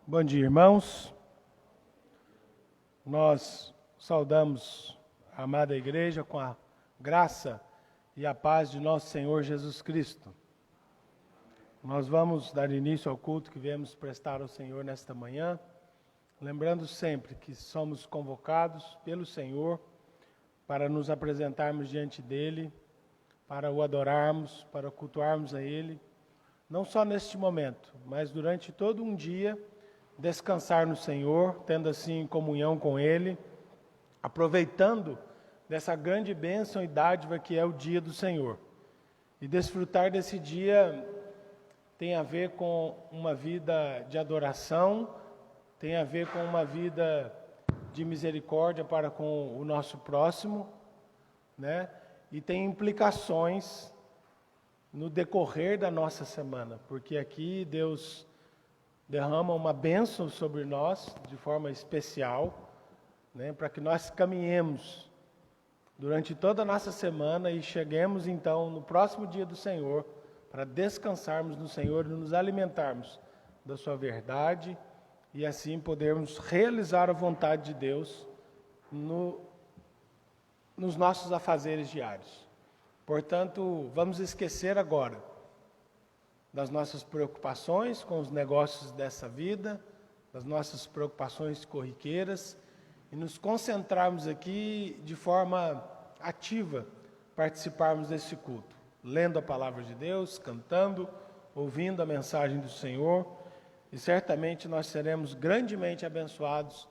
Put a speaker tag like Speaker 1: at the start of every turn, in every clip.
Speaker 1: Bom dia, irmãos. Nós saudamos a amada igreja com a graça e a paz de nosso Senhor Jesus Cristo. Nós vamos dar início ao culto que viemos prestar ao Senhor nesta manhã, lembrando sempre que somos convocados pelo Senhor para nos apresentarmos diante dEle, para o adorarmos, para cultuarmos a Ele, não só neste momento, mas durante todo um dia, descansar no Senhor, tendo assim comunhão com Ele, aproveitando dessa grande bênção e dádiva que é o dia do Senhor. E desfrutar desse dia tem a ver com uma vida de adoração, tem a ver com uma vida de misericórdia para com o nosso próximo, né? E tem implicações no decorrer da nossa semana, porque aqui Deus derrama uma bênção sobre nós de forma especial, né, para que nós caminhemos durante toda a nossa semana e cheguemos então no próximo dia do Senhor para descansarmos no Senhor e nos alimentarmos da sua verdade e assim podermos realizar a vontade de Deus nos nossos afazeres diários. Portanto, vamos esquecer agora das nossas preocupações com os negócios dessa vida, das nossas preocupações corriqueiras e nos concentrarmos aqui de forma ativa, participarmos desse culto, lendo a palavra de Deus, cantando, ouvindo a mensagem do Senhor, e certamente nós seremos grandemente abençoados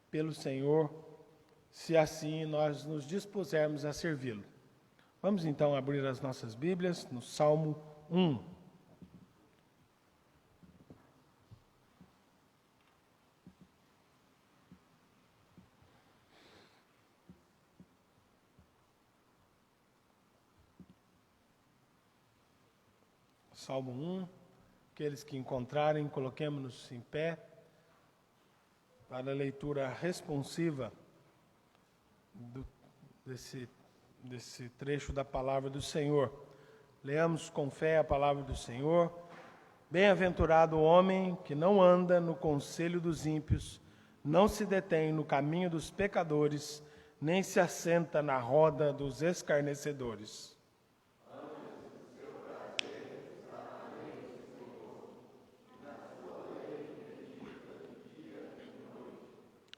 Speaker 1: pelo Senhor, se assim nós nos dispusermos a servi-lo. Vamos então abrir as nossas Bíblias no Salmo 1. Salmo 1, aqueles que encontrarem, coloquemos-nos em pé para a leitura responsiva desse trecho da palavra do Senhor. Leamos com fé a palavra do Senhor. Bem-aventurado o homem que não anda no conselho dos ímpios, não se detém no caminho dos pecadores, nem se assenta na roda dos escarnecedores.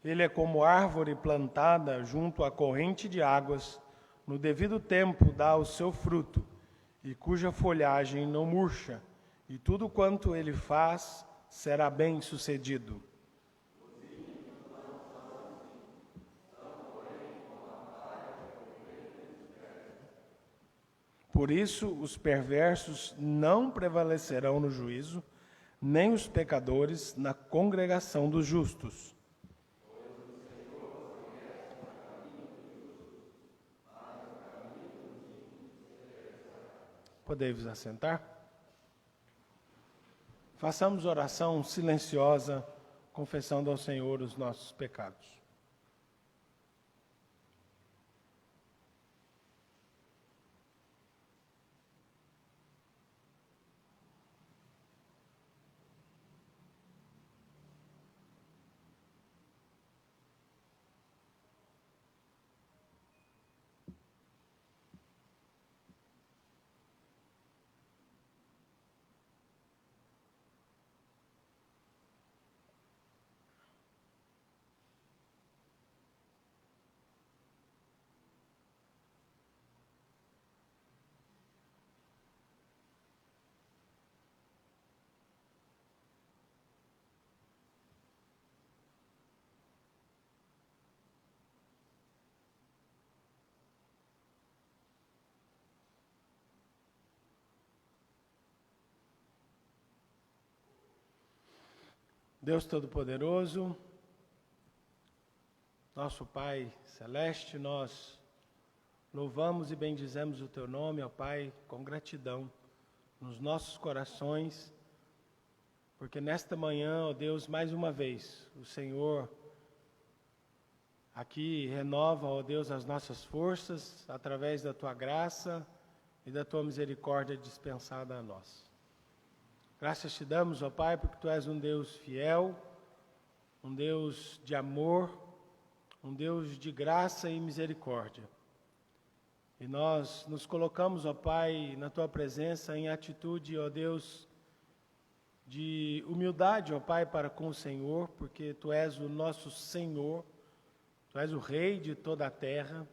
Speaker 1: Ele é como árvore plantada junto à corrente de águas, no devido tempo dá o seu fruto, e cuja folhagem não murcha, e tudo quanto ele faz será bem sucedido. Por isso os perversos não prevalecerão no juízo, nem os pecadores na congregação dos justos. Podemos assentar? Façamos oração silenciosa, confessando ao Senhor os nossos pecados. Deus Todo-Poderoso, nosso Pai Celeste, nós louvamos e bendizemos o Teu nome, ó Pai, com gratidão nos nossos corações, porque nesta manhã, ó Deus, mais uma vez, o Senhor aqui renova, ó Deus, as nossas forças através da Tua graça e da Tua misericórdia dispensada a nós. Graças te damos, ó Pai, porque Tu és um Deus fiel, um Deus de amor, um Deus de graça e misericórdia. E nós nos colocamos, ó Pai, na Tua presença em atitude, ó Deus, de humildade, ó Pai, para com o Senhor, porque Tu és o nosso Senhor, Tu és o Rei de toda a terra.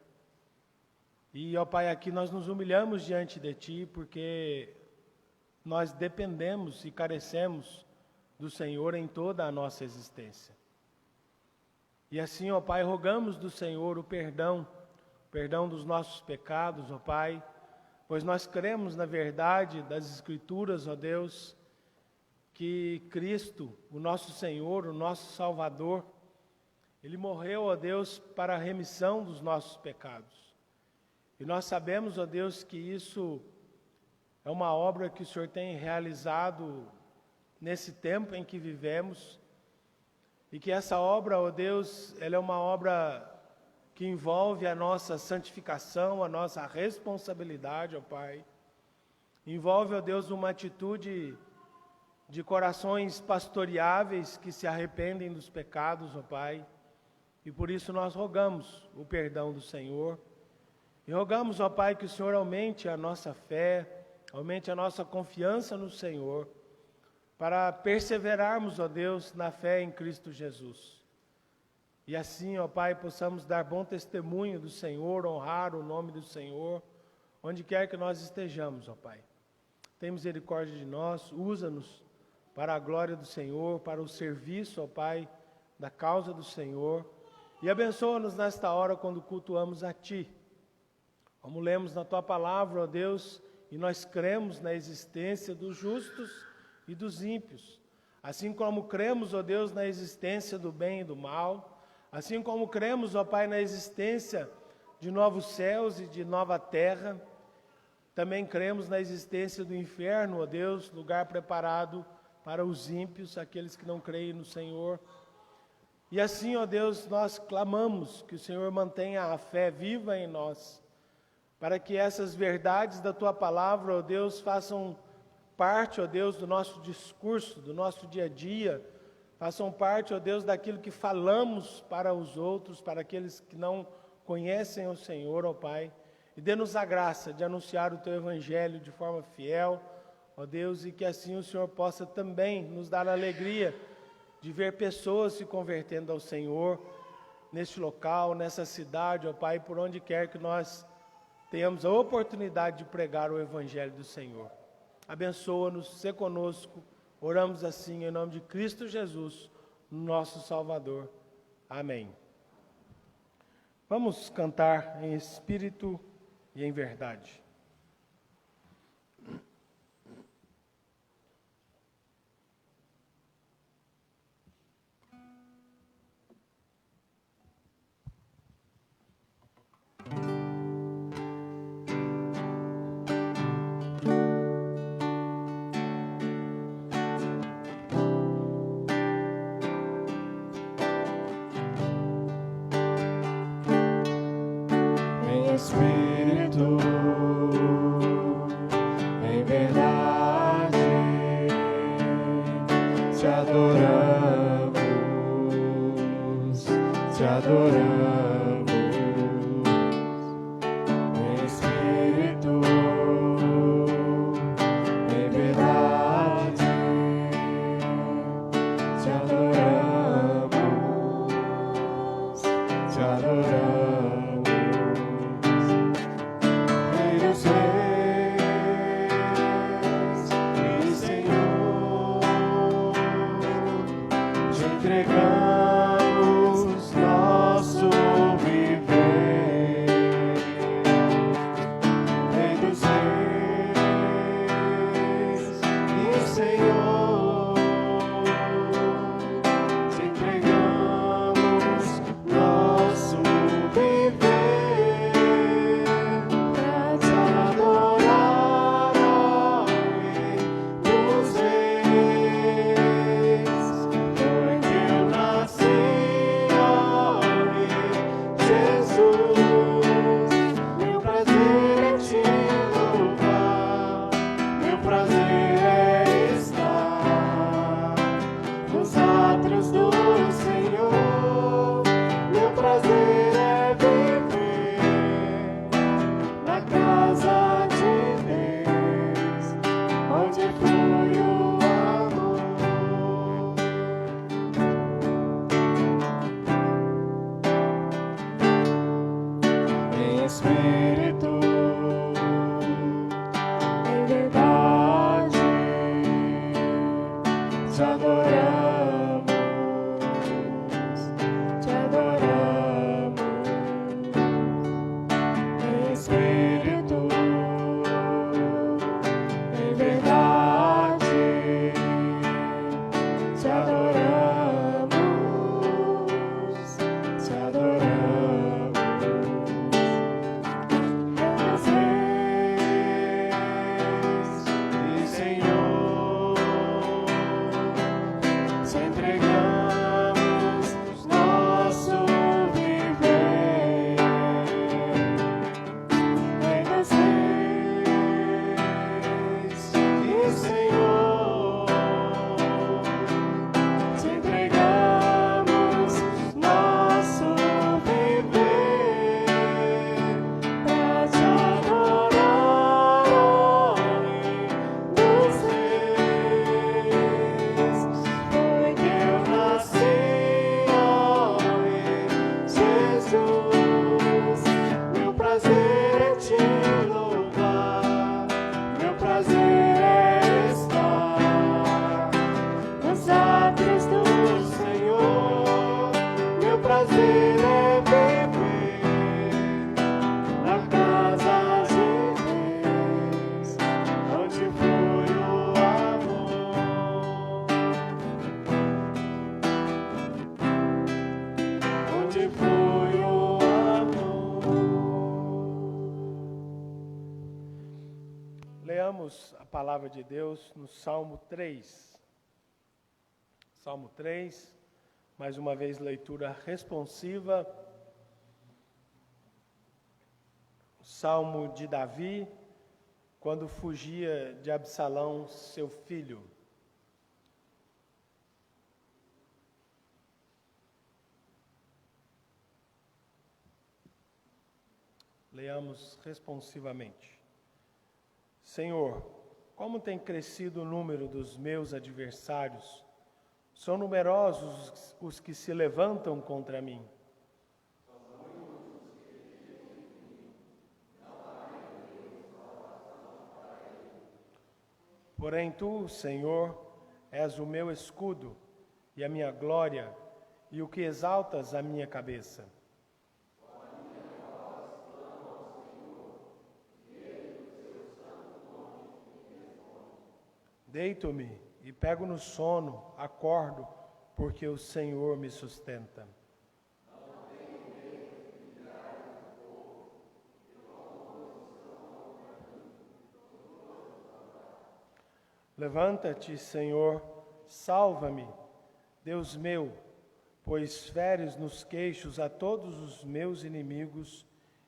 Speaker 1: E, ó Pai, aqui nós nos humilhamos diante de Ti, porque nós dependemos e carecemos do Senhor em toda a nossa existência. E assim, ó Pai, rogamos do Senhor o perdão dos nossos pecados, ó Pai, pois nós cremos na verdade das Escrituras, ó Deus, que Cristo, o nosso Senhor, o nosso Salvador, Ele morreu, ó Deus, para a remissão dos nossos pecados. E nós sabemos, ó Deus, que isso é uma obra que o Senhor tem realizado nesse tempo em que vivemos, e que essa obra, ó Deus, ela é uma obra que envolve a nossa santificação, a nossa responsabilidade, ó Pai. Envolve, ó Deus, uma atitude de corações pastoreáveis que se arrependem dos pecados, ó Pai. E por isso nós rogamos o perdão do Senhor. E rogamos, ó Pai, que o Senhor aumente a nossa fé, aumente a nossa confiança no Senhor, para perseverarmos, ó Deus, na fé em Cristo Jesus. E assim, ó Pai, possamos dar bom testemunho do Senhor, honrar o nome do Senhor, onde quer que nós estejamos, ó Pai. Tem misericórdia de nós, usa-nos para a glória do Senhor, para o serviço, ó Pai, da causa do Senhor. E abençoa-nos nesta hora quando cultuamos a Ti. Como lemos na Tua palavra, ó Deus, e nós cremos na existência dos justos e dos ímpios. Assim como cremos, ó Deus, na existência do bem e do mal, assim como cremos, ó Pai, na existência de novos céus e de nova terra, também cremos na existência do inferno, ó Deus, lugar preparado para os ímpios, aqueles que não creem no Senhor. E assim, ó Deus, nós clamamos que o Senhor mantenha a fé viva em nós, para que essas verdades da Tua palavra, ó Deus, façam parte, ó Deus, do nosso discurso, do nosso dia a dia, façam parte, ó Deus, daquilo que falamos para os outros, para aqueles que não conhecem o Senhor, ó Pai, e dê-nos a graça de anunciar o Teu Evangelho de forma fiel, ó Deus, e que assim o Senhor possa também nos dar a alegria de ver pessoas se convertendo ao Senhor, neste local, nessa cidade, ó Pai, por onde quer que nós tenhamos a oportunidade de pregar o Evangelho do Senhor. Abençoa-nos, sê conosco. Oramos assim em nome de Cristo Jesus, nosso Salvador. Amém. Vamos cantar em espírito e em verdade.
Speaker 2: Espírito
Speaker 1: Leamos a palavra de Deus no Salmo 3. Salmo 3, mais uma vez leitura responsiva. Salmo de Davi, quando fugia de Absalão, seu filho. Leamos responsivamente. Senhor, como tem crescido o número dos meus adversários? São numerosos os que se levantam contra mim. Porém tu, Senhor, és o meu escudo e a minha glória e o que exaltas a minha cabeça. Deito-me e pego no sono, acordo, porque o Senhor me sustenta. Levanta-te, Senhor, salva-me, Deus meu, pois feres nos queixos a todos os meus inimigos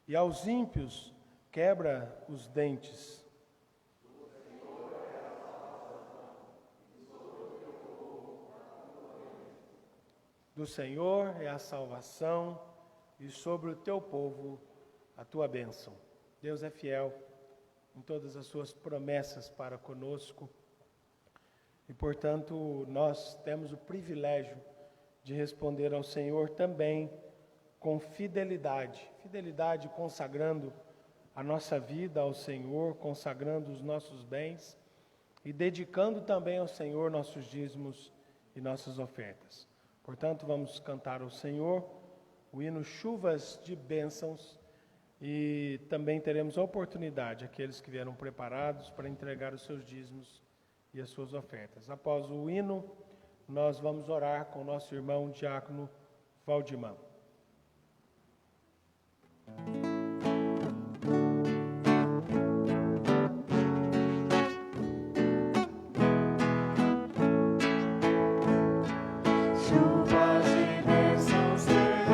Speaker 1: e aos ímpios quebra os dentes. Do Senhor é a salvação e sobre o teu povo a tua bênção. Deus é fiel em todas as suas promessas para conosco e, portanto, nós temos o privilégio de responder ao Senhor também com fidelidade. Fidelidade consagrando a nossa vida ao Senhor, consagrando os nossos bens e dedicando também ao Senhor nossos dízimos e nossas ofertas. Portanto, vamos cantar ao Senhor o hino Chuvas de Bênçãos e também teremos a oportunidade, aqueles que vieram preparados, para entregar os seus dízimos e as suas ofertas. Após o hino, nós vamos orar com o nosso irmão diácono Valdimar.
Speaker 2: Chuvas de bênçãos dos céus,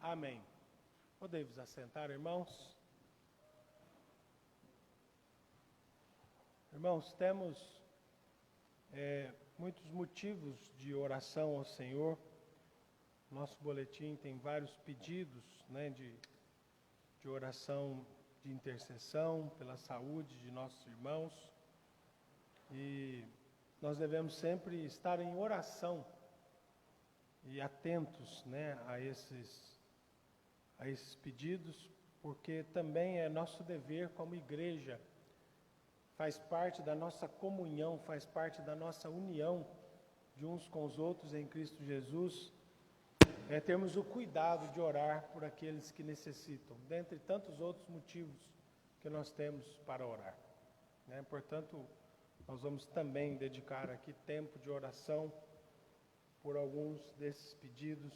Speaker 1: Amém. Podem-vos assentar, irmãos? Irmãos, temos muitos motivos de oração ao Senhor. Nosso boletim tem vários pedidos, né, de oração, de intercessão pela saúde de nossos irmãos. E nós devemos sempre estar em oração e atentos, né, a esses pedidos, porque também é nosso dever como igreja, faz parte da nossa comunhão, faz parte da nossa união de uns com os outros em Cristo Jesus, termos o cuidado de orar por aqueles que necessitam, dentre tantos outros motivos que nós temos para orar, né? Portanto, nós vamos também dedicar aqui tempo de oração por alguns desses pedidos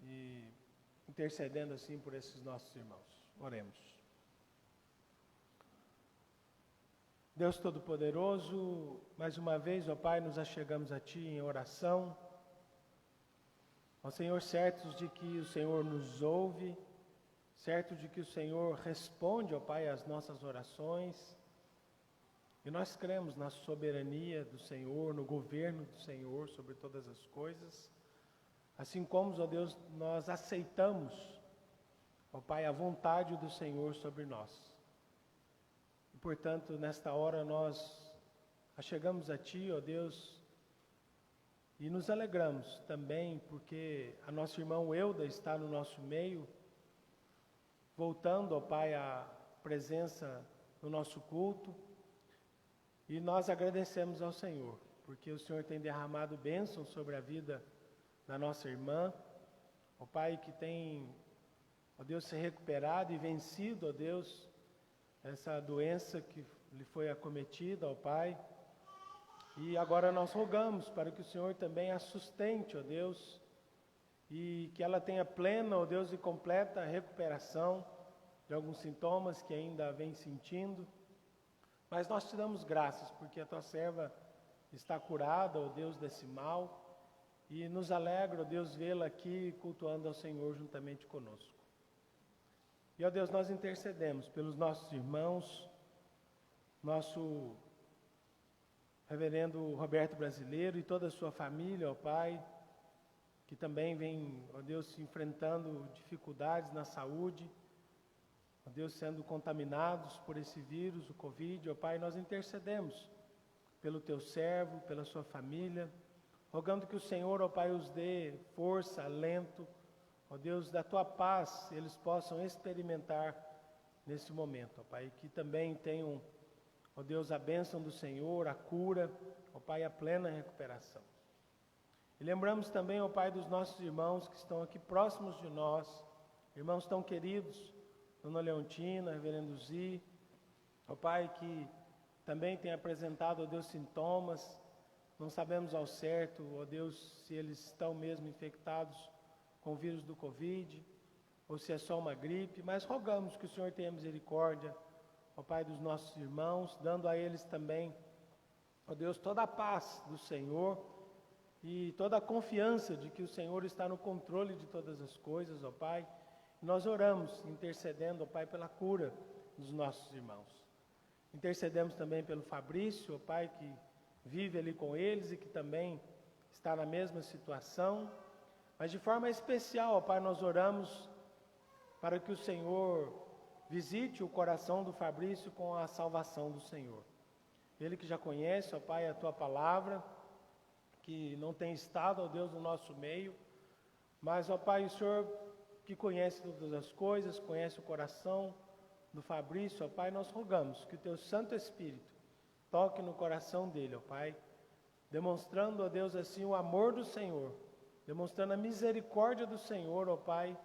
Speaker 1: e intercedendo assim por esses nossos irmãos. Oremos. Deus Todo-Poderoso, mais uma vez, ó Pai, nos achegamos a Ti em oração. Ó Senhor, certos de que o Senhor nos ouve, certo de que o Senhor responde, ó Pai, às nossas orações. E nós cremos na soberania do Senhor, no governo do Senhor sobre todas as coisas. Assim como, ó Deus, nós aceitamos, ó Pai, a vontade do Senhor sobre nós. E, portanto, nesta hora nós achegamos a Ti, ó Deus, e nos alegramos também porque a nossa irmã Euda está no nosso meio, voltando, ó Pai, à presença no nosso culto. E nós agradecemos ao Senhor, porque o Senhor tem derramado bênção sobre a vida da nossa irmã, ó Pai, que tem, ó Deus, se recuperado e vencido, ó Deus, essa doença que lhe foi acometida, ó Pai. E agora nós rogamos para que o Senhor também a sustente, ó Deus, e que ela tenha plena, ó Deus, e completa recuperação de alguns sintomas que ainda vem sentindo. Mas nós te damos graças, porque a tua serva está curada, ó Deus, desse mal, e nos alegra, ó Deus, vê-la aqui cultuando ao Senhor juntamente conosco. E, ó Deus, nós intercedemos pelos nossos irmãos, nosso reverendo Roberto Brasileiro e toda a sua família, ó Pai, que também vem, ó Deus, enfrentando dificuldades na saúde, ó Deus, sendo contaminados por esse vírus, o Covid, ó Pai, nós intercedemos pelo Teu servo, pela sua família, rogando que o Senhor, ó Pai, os dê força, alento, ó Deus, da Tua paz, eles possam experimentar nesse momento, ó Pai, que também tenham, ó Deus, a bênção do Senhor, a cura, ó Pai, a plena recuperação. E lembramos também, ó Pai, dos nossos irmãos que estão aqui próximos de nós, irmãos tão queridos, Dona Leontina, Reverendo Zi, ó Pai, que também tem apresentado, ó Deus, sintomas, não sabemos ao certo, ó Deus, se eles estão mesmo infectados com o vírus do Covid, ou se é só uma gripe, mas rogamos que o Senhor tenha misericórdia, ó Pai, dos nossos irmãos, dando a eles também, ó Deus, toda a paz do Senhor e toda a confiança de que o Senhor está no controle de todas as coisas, ó Pai. Nós oramos, intercedendo, ó Pai, pela cura dos nossos irmãos. Intercedemos também pelo Fabrício, ó Pai, que vive ali com eles e que também está na mesma situação. Mas de forma especial, ó Pai, nós oramos para que o Senhor visite o coração do Fabrício com a salvação do Senhor. Ele que já conhece, ó Pai, a Tua palavra, que não tem estado, ó Deus, no nosso meio, mas, ó Pai, o Senhor que conhece todas as coisas, conhece o coração do Fabrício, ó Pai, nós rogamos que o Teu Santo Espírito toque no coração dele, ó Pai, demonstrando, ó Deus, assim, o amor do Senhor, demonstrando a misericórdia do Senhor, ó Pai,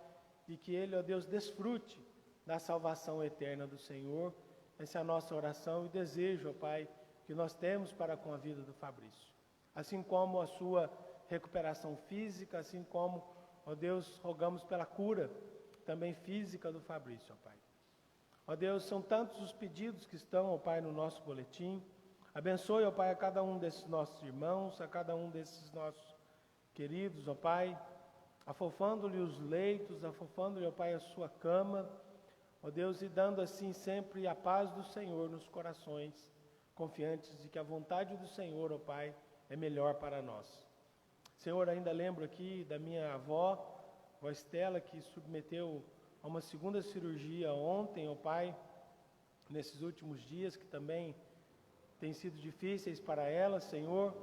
Speaker 1: e que ele, ó Deus, desfrute da salvação eterna do Senhor. Essa é a nossa oração e desejo, ó Pai, que nós temos para com a vida do Fabrício. Assim como a sua recuperação física, assim como, ó Deus, rogamos pela cura também física do Fabrício, ó Pai. Ó Deus, são tantos os pedidos que estão, ó Pai, no nosso boletim. Abençoe, ó Pai, a cada um desses nossos irmãos, a cada um desses nossos queridos, ó Pai. afofando-lhe os leitos, afofando-lhe, ó Pai, a sua cama, ó Deus, e dando assim sempre a paz do Senhor nos corações, confiantes de que a vontade do Senhor, ó Pai, é melhor para nós. Senhor, ainda lembro aqui da minha avó, vó Estela, que submeteu a uma segunda cirurgia ontem, ó Pai, nesses últimos dias, que também têm sido difíceis para ela, Senhor,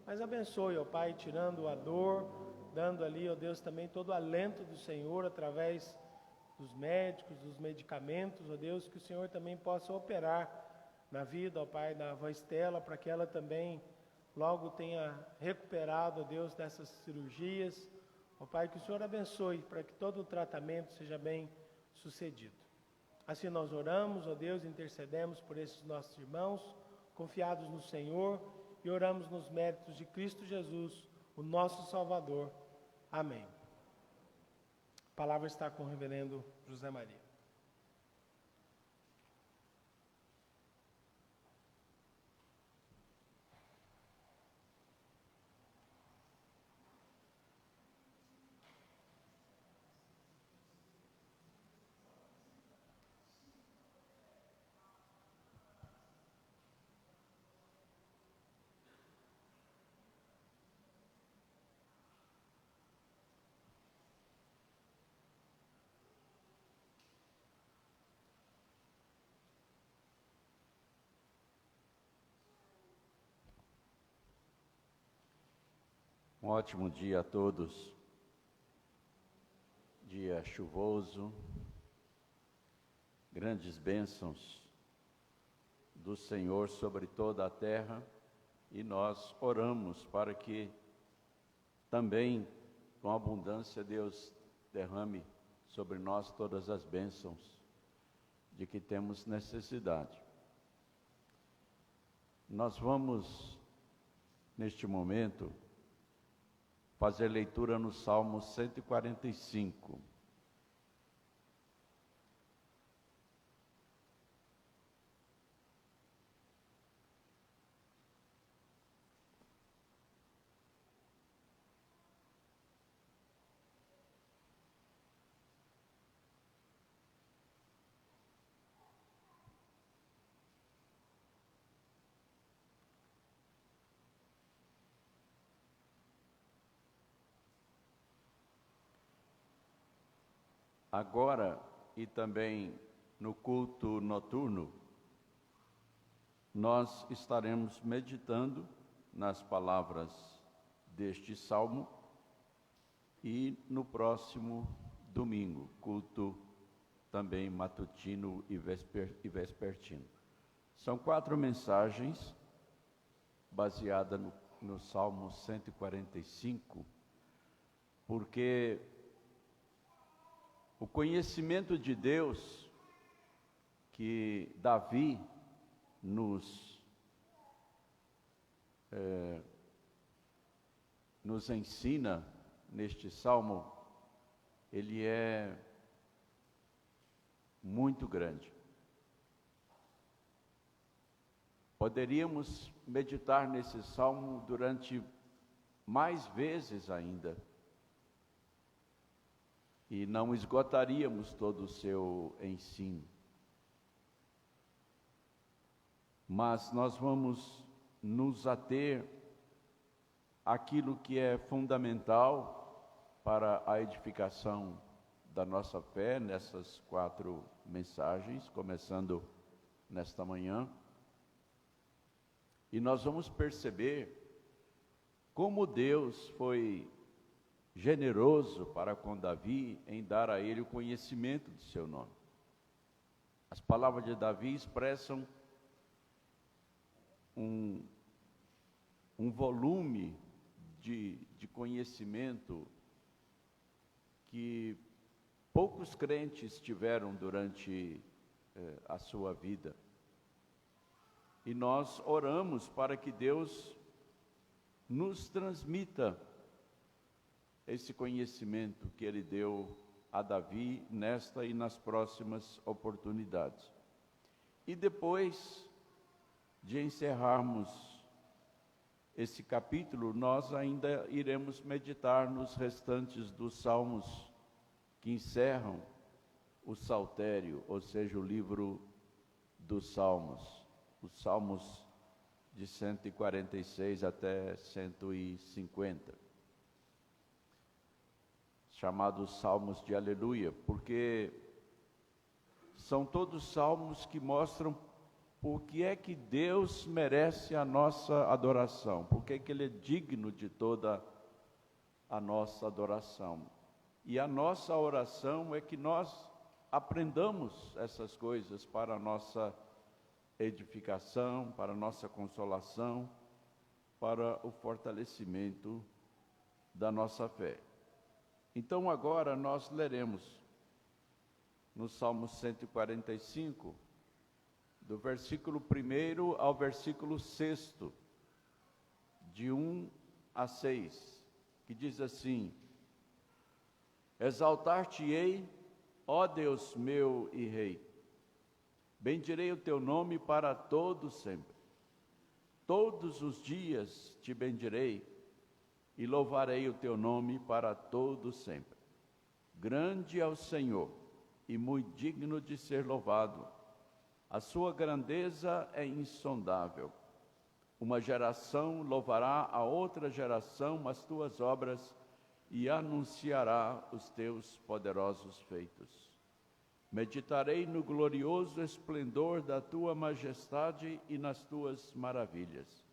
Speaker 1: mas abençoe, ó Pai, tirando a dor, dando ali, ó Deus, também todo o alento do Senhor através dos médicos, dos medicamentos, ó Deus, que o Senhor também possa operar na vida, ó Pai, da avó Estela, para que ela também logo tenha recuperado, ó Deus, dessas cirurgias. Ó Pai, que o Senhor abençoe para que todo o tratamento seja bem sucedido. Assim nós oramos, ó Deus, intercedemos por esses nossos irmãos, confiados no Senhor, e oramos nos méritos de Cristo Jesus, o nosso Salvador. Amém. A palavra está com o reverendo José Maria.
Speaker 2: Um ótimo dia a todos. Dia chuvoso, grandes bênçãos do Senhor sobre toda a terra, e nós oramos para que também, com abundância, Deus derrame sobre nós todas as bênçãos de que temos necessidade. Nós vamos, neste momento, fazer leitura no Salmo 145. Agora e também no culto noturno, nós estaremos meditando nas palavras deste salmo, e no próximo domingo, culto também matutino e vespertino. São 4 mensagens baseadas no Salmo 145, porque o conhecimento de Deus que Davi nos ensina neste salmo, ele é muito grande. Poderíamos meditar nesse salmo durante mais vezes ainda, e não esgotaríamos todo o seu ensino. Mas nós vamos nos ater àquilo que é fundamental para a edificação da nossa fé nessas 4 mensagens, começando nesta manhã. E nós vamos perceber como Deus foi generoso para com Davi em dar a ele o conhecimento do seu nome. As palavras de Davi expressam um volume de conhecimento que poucos crentes tiveram durante a sua vida. E nós oramos para que Deus nos transmita esse conhecimento que Ele deu a Davi nesta e nas próximas oportunidades. E depois de encerrarmos esse capítulo, nós ainda iremos meditar nos restantes dos salmos que encerram o saltério, ou seja, o livro dos salmos, os salmos de 146 até 150, chamados salmos de aleluia, porque são todos salmos que mostram por que é que Deus merece a nossa adoração, por que é que Ele é digno de toda a nossa adoração. E a nossa oração é que nós aprendamos essas coisas para a nossa edificação, para a nossa consolação, para o fortalecimento da nossa fé. Então agora nós leremos no Salmo 145, do versículo 1 ao versículo 6, de 1 a 6, que diz assim: Exaltar-te-ei, ó Deus meu e Rei, bendirei o teu nome para todo sempre. Todos os dias te bendirei e louvarei o teu nome para todo sempre. Grande é o Senhor e muito digno de ser louvado. A sua grandeza é insondável. Uma geração louvará a outra geração as tuas obras e anunciará os teus poderosos feitos. Meditarei no glorioso esplendor da tua majestade e nas tuas maravilhas.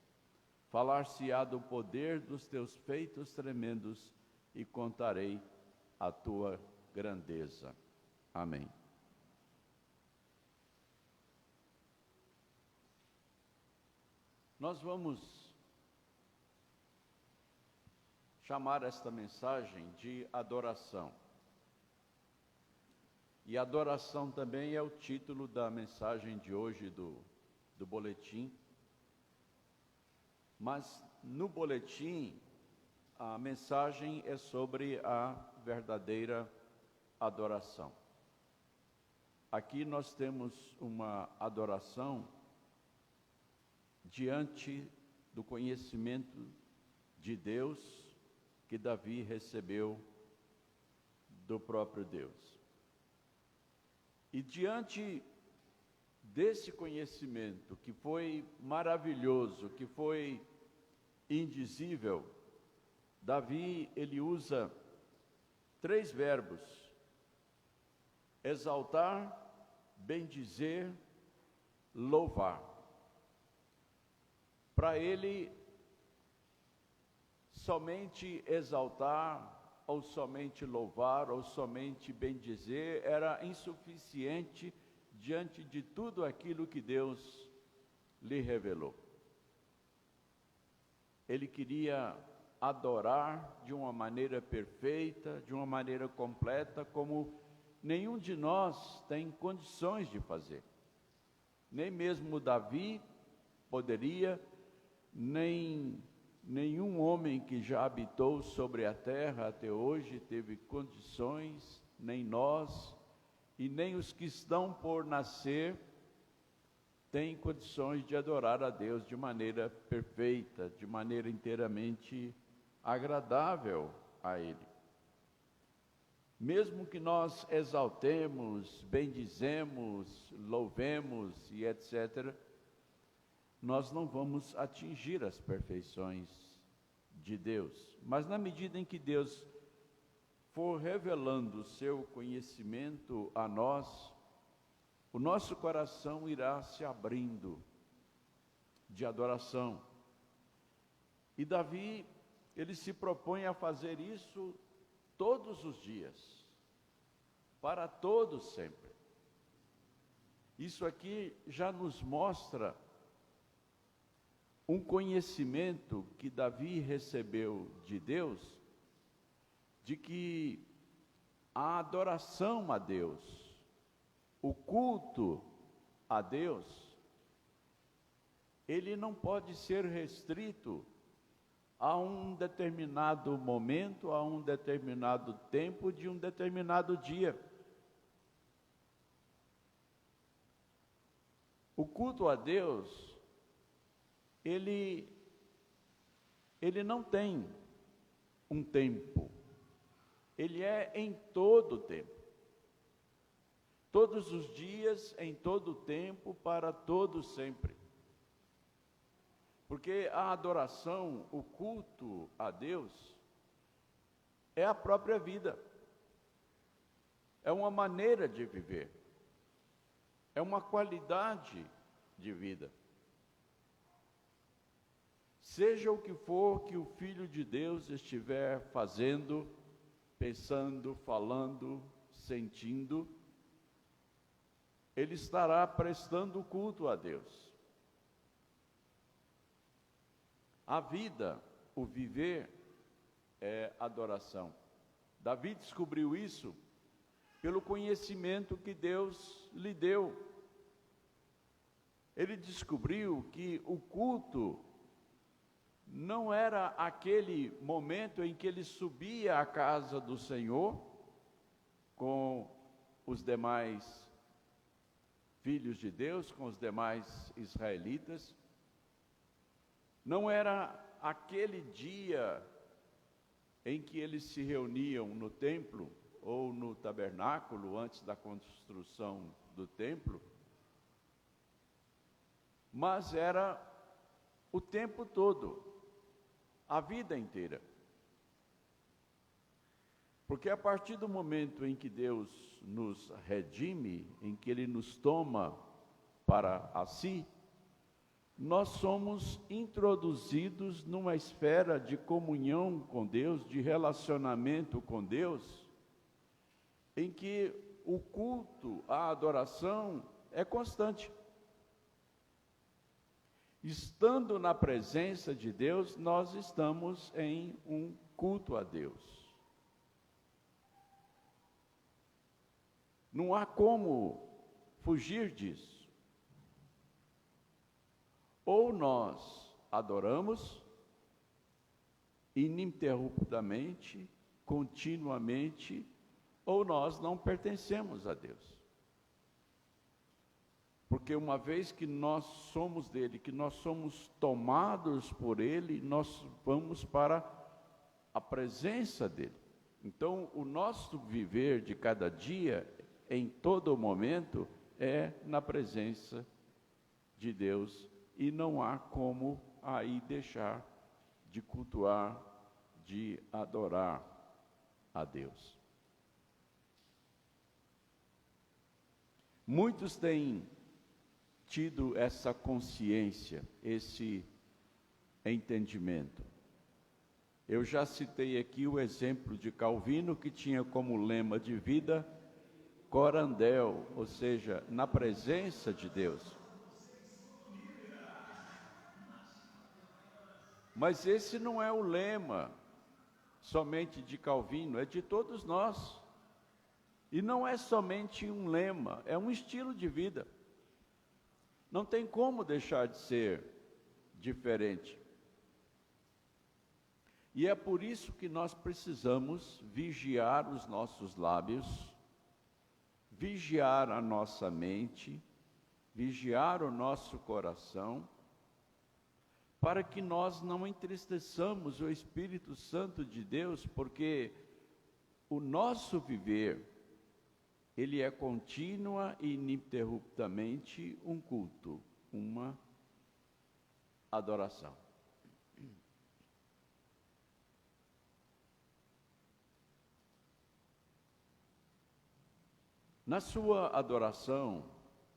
Speaker 2: Falar-se-á do poder dos teus feitos tremendos e contarei a tua grandeza. Amém. Nós vamos chamar esta mensagem de adoração. E adoração também é o título da mensagem de hoje do boletim. Mas no boletim, a mensagem é sobre a verdadeira adoração. Aqui nós temos uma adoração diante do conhecimento de Deus que Davi recebeu do próprio Deus. E diante desse conhecimento que foi maravilhoso, que foi indizível, Davi, ele usa 3 verbos: exaltar, bendizer, louvar. Para ele, somente exaltar, ou somente louvar, ou somente bendizer, era insuficiente diante de tudo aquilo que Deus lhe revelou. Ele queria adorar de uma maneira perfeita, de uma maneira completa, como nenhum de nós tem condições de fazer. Nem mesmo Davi poderia, nem nenhum homem que já habitou sobre a terra até hoje teve condições, nem nós, e nem os que estão por nascer têm condições de adorar a Deus de maneira perfeita, de maneira inteiramente agradável a Ele. Mesmo que nós exaltemos, bendizemos, louvemos e etc., nós não vamos atingir as perfeições de Deus. Mas na medida em que Deus for revelando o seu conhecimento a nós, o nosso coração irá se abrindo de adoração. E Davi, ele se propõe a fazer isso todos os dias, para todos sempre. Isso aqui já nos mostra um conhecimento que Davi recebeu de Deus, de que a adoração a Deus, o culto a Deus, ele não pode ser restrito a um determinado momento, a um determinado tempo, de um determinado dia. O culto a Deus, ele ele não tem um tempo, ele é em todo o tempo. Todos os dias, em todo o tempo, para todo sempre. Porque a adoração, o culto a Deus, é a própria vida. É uma maneira de viver. É uma qualidade de vida. Seja o que for que o Filho de Deus estiver fazendo, pensando, falando, sentindo, ele estará prestando culto a Deus. A vida, o viver, é adoração. Davi descobriu isso pelo conhecimento que Deus lhe deu. Ele descobriu que o culto não era aquele momento em que ele subia à casa do Senhor com os demais filhos de Deus, com os demais israelitas. Não era aquele dia em que eles se reuniam no templo ou no tabernáculo antes da construção do templo, mas era o tempo todo, a vida inteira. Porque a partir do momento em que Deus nos redime, em que Ele nos toma para a si, nós somos introduzidos numa esfera de comunhão com Deus, de relacionamento com Deus, em que o culto, a adoração é constante. Estando na presença de Deus, nós estamos em um culto a Deus. Não há como fugir disso. Ou nós adoramos ininterruptamente, continuamente, ou nós não pertencemos a Deus. Porque uma vez que nós somos dele, que nós somos tomados por ele, nós vamos para a presença dele. Então, o nosso viver de cada dia, em todo momento, é na presença de Deus, e não há como aí deixar de cultuar, de adorar a Deus. Muitos têm tido essa consciência, esse entendimento. Eu já citei aqui o exemplo de Calvino, que tinha como lema de vida corandel, ou seja, na presença de Deus. Mas esse não é o lema somente de Calvino, é de todos nós. E não é somente um lema, é um estilo de vida. Não tem como deixar de ser diferente. E é por isso que nós precisamos vigiar os nossos lábios, vigiar a nossa mente, vigiar o nosso coração, para que nós não entristeçamos o Espírito Santo de Deus, porque o nosso viver, ele é contínua e ininterruptamente um culto, uma adoração. Na sua adoração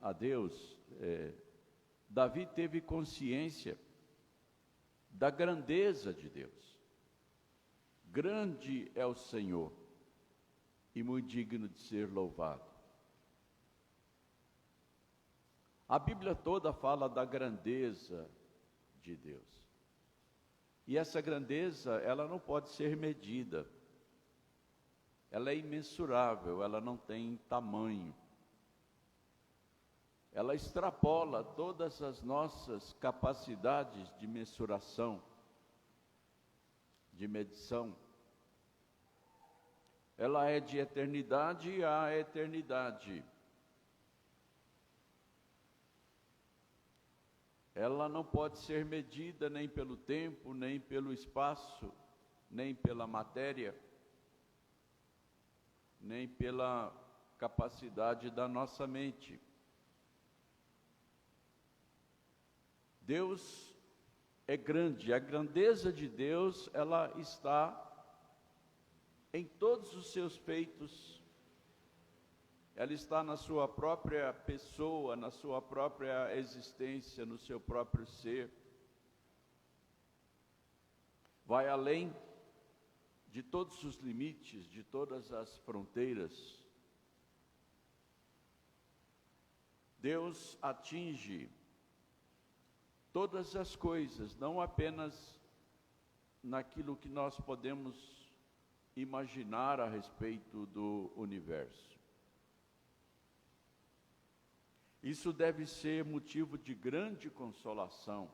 Speaker 2: a Deus, Davi teve consciência da grandeza de Deus. Grande é o Senhor e muito digno de ser louvado. A Bíblia toda fala da grandeza de Deus. E essa grandeza, ela não pode ser medida. Ela é imensurável, ela não tem tamanho. Ela extrapola todas as nossas capacidades de mensuração, de medição. Ela é de eternidade a eternidade. ela não pode ser medida nem pelo tempo, nem pelo espaço, nem pela matéria, nem pela capacidade da nossa mente. Deus é grande, a grandeza de Deus, ela está em todos os seus feitos, ela está na sua própria pessoa, na sua própria existência, no seu próprio ser. Vai além de todos os limites, de todas as fronteiras. Deus atinge todas as coisas, não apenas naquilo que nós podemos imaginar a respeito do universo. Isso deve ser motivo de grande consolação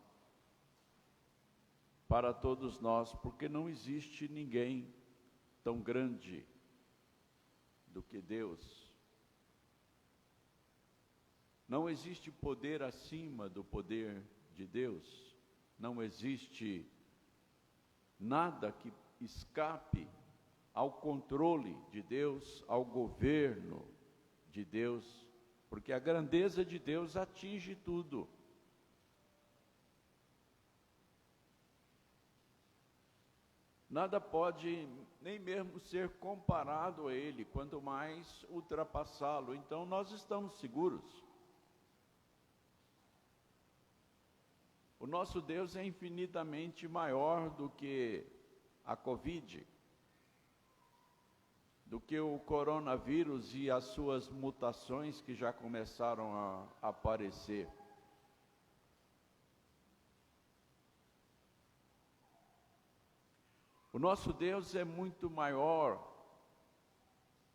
Speaker 2: para todos nós, porque não existe ninguém tão grande do que Deus. Não existe poder acima do poder de Deus. Não existe nada que escape ao controle de Deus, ao governo de Deus, porque a grandeza de Deus atinge tudo. Nada pode nem mesmo ser comparado a Ele, quanto mais ultrapassá-lo. Então nós estamos seguros. O nosso Deus é infinitamente maior do que a Covid, do que o coronavírus e as suas mutações que já começaram a aparecer. O nosso Deus é muito maior,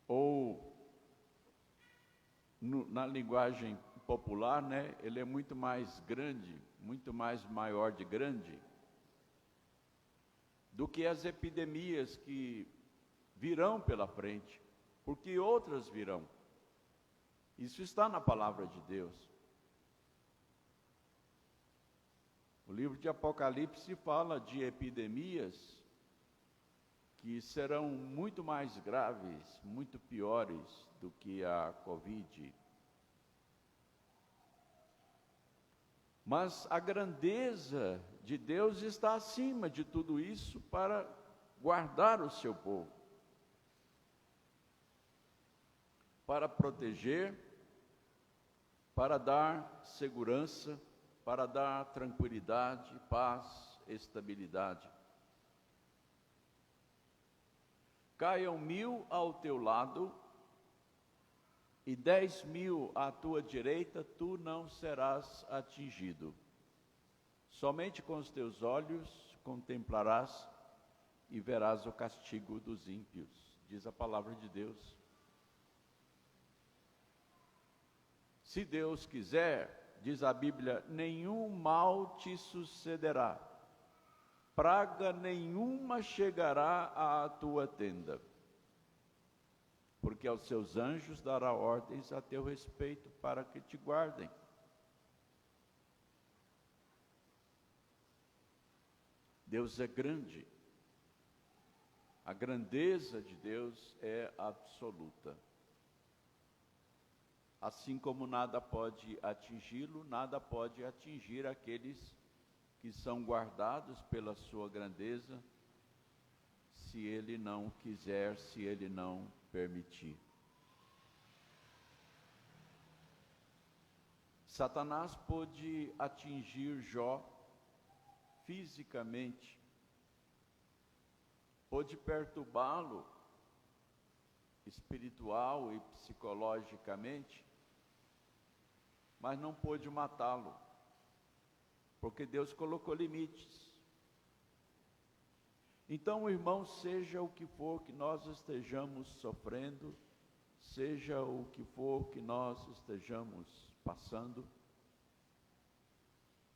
Speaker 2: ou na linguagem popular, né, ele é muito mais grande, muito mais maior de grande, do que as epidemias que virão pela frente, porque outras virão. Isso está na palavra de Deus. O livro de Apocalipse fala de epidemias que serão muito mais graves, muito piores do que a Covid. Mas a grandeza de Deus está acima de tudo isso para guardar o seu povo, para proteger, para dar segurança, para dar tranquilidade, paz, estabilidade. Caiam 1000 ao teu lado e 10.000 à tua direita, tu não serás atingido. Somente com os teus olhos contemplarás e verás o castigo dos ímpios, diz a palavra de Deus. Se Deus quiser, diz a Bíblia, nenhum mal te sucederá, praga nenhuma chegará à tua tenda, porque aos seus anjos dará ordens a teu respeito para que te guardem. Deus é grande, a grandeza de Deus é absoluta. Assim como nada pode atingi-lo, nada pode atingir aqueles que são guardados pela sua grandeza, se Ele não quiser, se Ele não permitir. Satanás pôde atingir Jó fisicamente, pôde perturbá-lo espiritual e psicologicamente, mas não pôde matá-lo, porque Deus colocou limites. Então, irmãos, seja o que for que nós estejamos sofrendo, seja o que for que nós estejamos passando,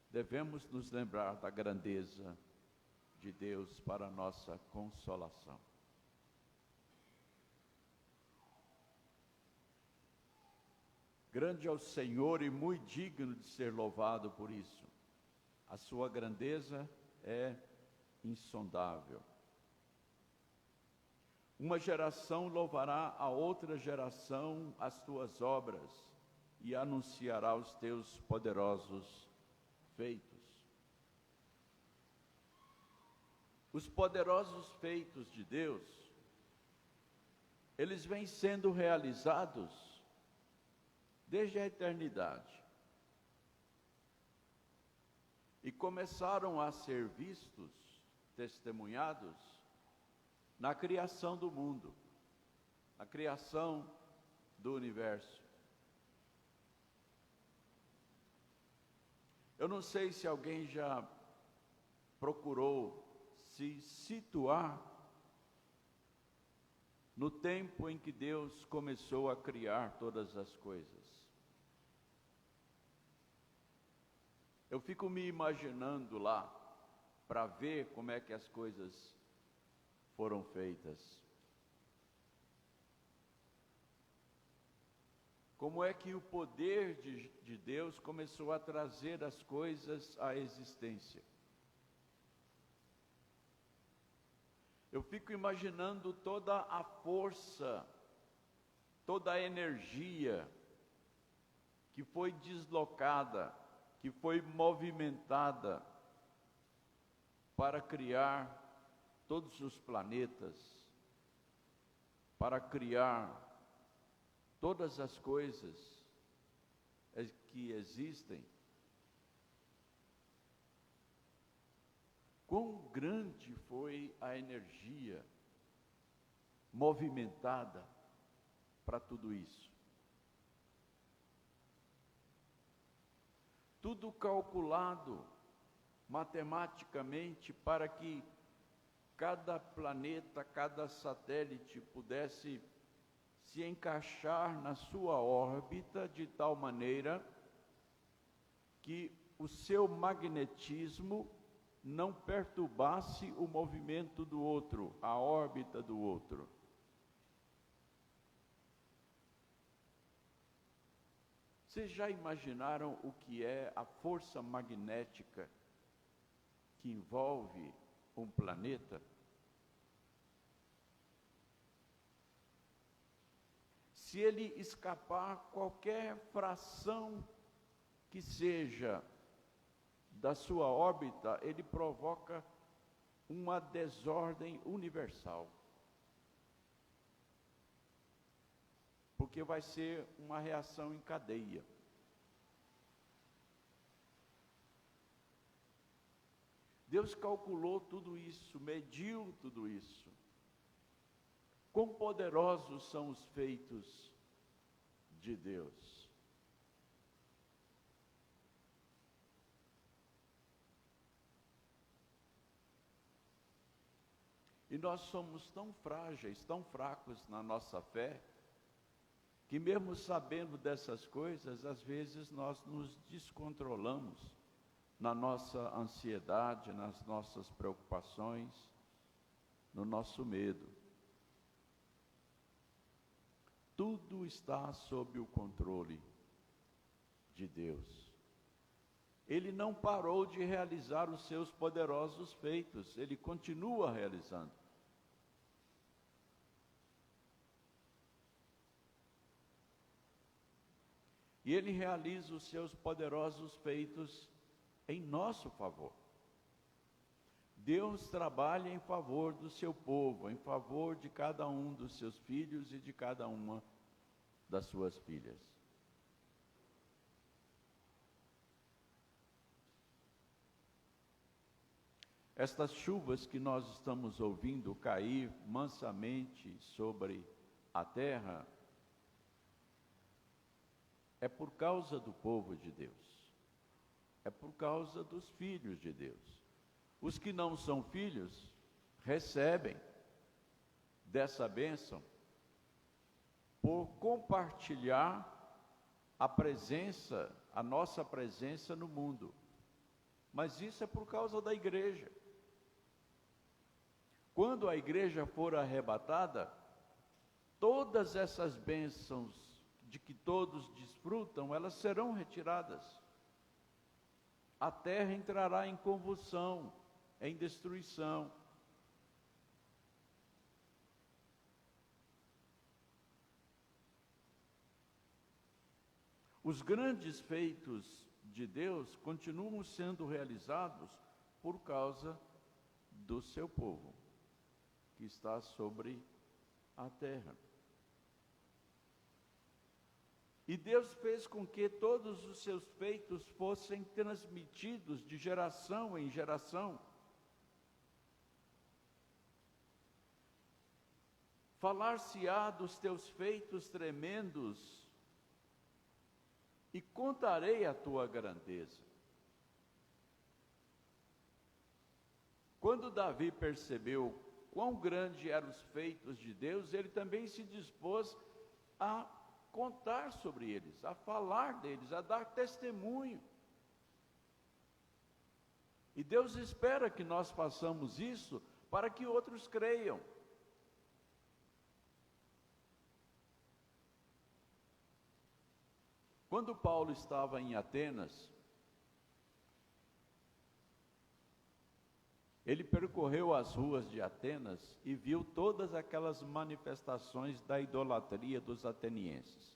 Speaker 2: devemos nos lembrar da grandeza de Deus para a nossa consolação. Grande é o Senhor e muito digno de ser louvado por isso. A sua grandeza é insondável. Uma geração louvará a outra geração as tuas obras e anunciará os teus poderosos feitos. Os poderosos feitos de Deus, eles vêm sendo realizados desde a eternidade. E começaram a ser vistos, testemunhados, na criação do mundo, na criação do universo. Eu não sei se alguém já procurou se situar no tempo em que Deus começou a criar todas as coisas. Eu fico me imaginando lá, para ver como é que as coisas foram feitas. Como é que o poder de Deus começou a trazer as coisas à existência. Eu fico imaginando toda a força, toda a energia que foi deslocada, que foi movimentada para criar todos os planetas, para criar todas as coisas que existem. Quão grande foi a energia movimentada para tudo isso. Tudo calculado matematicamente para que cada planeta, cada satélite pudesse se encaixar na sua órbita de tal maneira que o seu magnetismo não perturbasse o movimento do outro, a órbita do outro. Vocês já imaginaram o que é a força magnética que envolve um planeta? Se ele escapar qualquer fração que seja da sua órbita, ele provoca uma desordem universal. Porque vai ser uma reação em cadeia. Deus calculou tudo isso, mediu tudo isso. Quão poderosos são os feitos de Deus. E nós somos tão frágeis, tão fracos na nossa fé, que mesmo sabendo dessas coisas, às vezes nós nos descontrolamos na nossa ansiedade, nas nossas preocupações, no nosso medo. Tudo está sob o controle de Deus. Ele não parou de realizar os seus poderosos feitos, ele continua realizando. E ele realiza os seus poderosos feitos em nosso favor. Deus trabalha em favor do seu povo, em favor de cada um dos seus filhos e de cada uma das suas filhas. Estas chuvas que nós estamos ouvindo cair mansamente sobre a terra, é por causa do povo de Deus, é por causa dos filhos de Deus. Os que não são filhos recebem dessa bênção por compartilhar a presença, a nossa presença no mundo. Mas isso é por causa da igreja. Quando a igreja for arrebatada, todas essas bênçãos de que todos desfrutam, elas serão retiradas. a terra entrará em convulsão, em destruição. Os grandes feitos de Deus continuam sendo realizados por causa do seu povo, que está sobre a terra. E Deus fez com que todos os seus feitos fossem transmitidos de geração em geração. Falar-se-á dos teus feitos tremendos, e contarei a tua grandeza. Quando Davi percebeu quão grandes eram os feitos de Deus, ele também se dispôs a contar sobre eles, a falar deles, a dar testemunho. E Deus espera que nós façamos isso para que outros creiam. Quando Paulo estava em Atenas, ele percorreu as ruas de Atenas e viu todas aquelas manifestações da idolatria dos atenienses.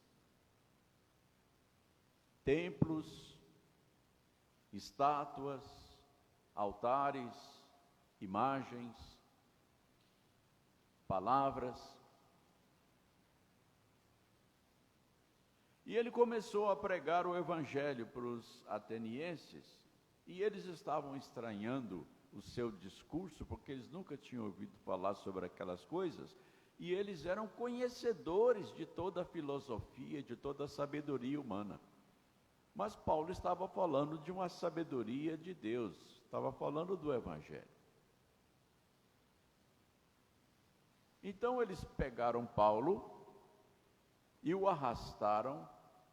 Speaker 2: Templos, estátuas, altares, imagens, palavras. E ele começou a pregar o evangelho para os atenienses, e eles estavam estranhando o seu discurso, porque eles nunca tinham ouvido falar sobre aquelas coisas, e eles eram conhecedores de toda a filosofia, de toda a sabedoria humana. Mas Paulo estava falando de uma sabedoria de Deus, estava falando do evangelho. Então eles pegaram Paulo e o arrastaram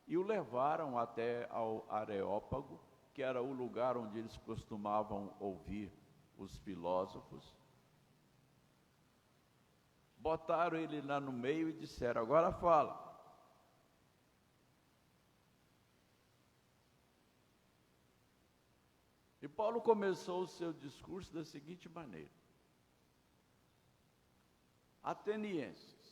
Speaker 2: e o levaram até ao Areópago, que era o lugar onde eles costumavam ouvir os filósofos. Botaram ele lá no meio e disseram: agora fala. E Paulo começou o seu discurso da seguinte maneira: atenienses,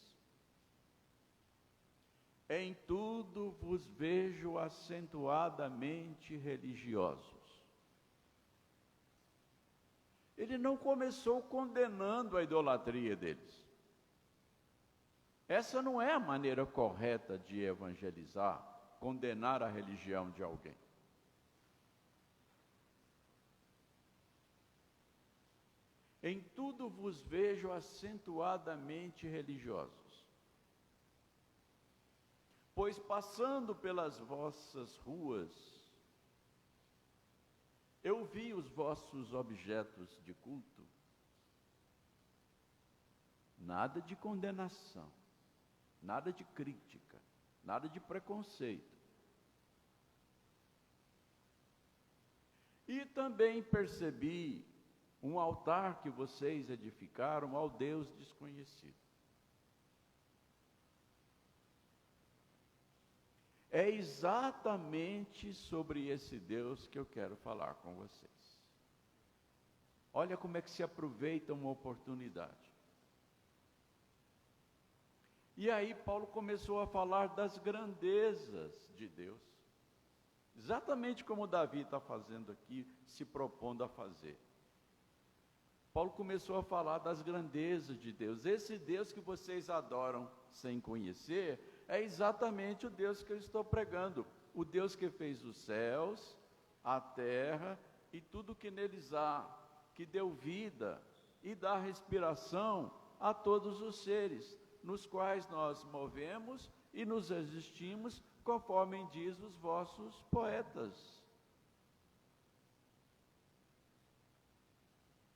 Speaker 2: em tudo vos vejo acentuadamente religiosos. Ele não começou condenando a idolatria deles. Essa não é a maneira correta de evangelizar, condenar a religião de alguém. Em tudo vos vejo acentuadamente religiosos. Pois passando pelas vossas ruas, eu vi os vossos objetos de culto. Nada de condenação, nada de crítica, nada de preconceito. E também percebi um altar que vocês edificaram ao Deus desconhecido. É exatamente sobre esse Deus que eu quero falar com vocês. Olha como é que se aproveita uma oportunidade. E aí Paulo começou a falar das grandezas de Deus. Exatamente como Davi está fazendo aqui, se propondo a fazer. Paulo começou a falar das grandezas de Deus. Esse Deus que vocês adoram sem conhecer, é exatamente o Deus que eu estou pregando. O Deus que fez os céus, a terra e tudo que neles há, que deu vida e dá respiração a todos os seres, nos quais nós movemos e nos existimos, conforme diz os vossos poetas.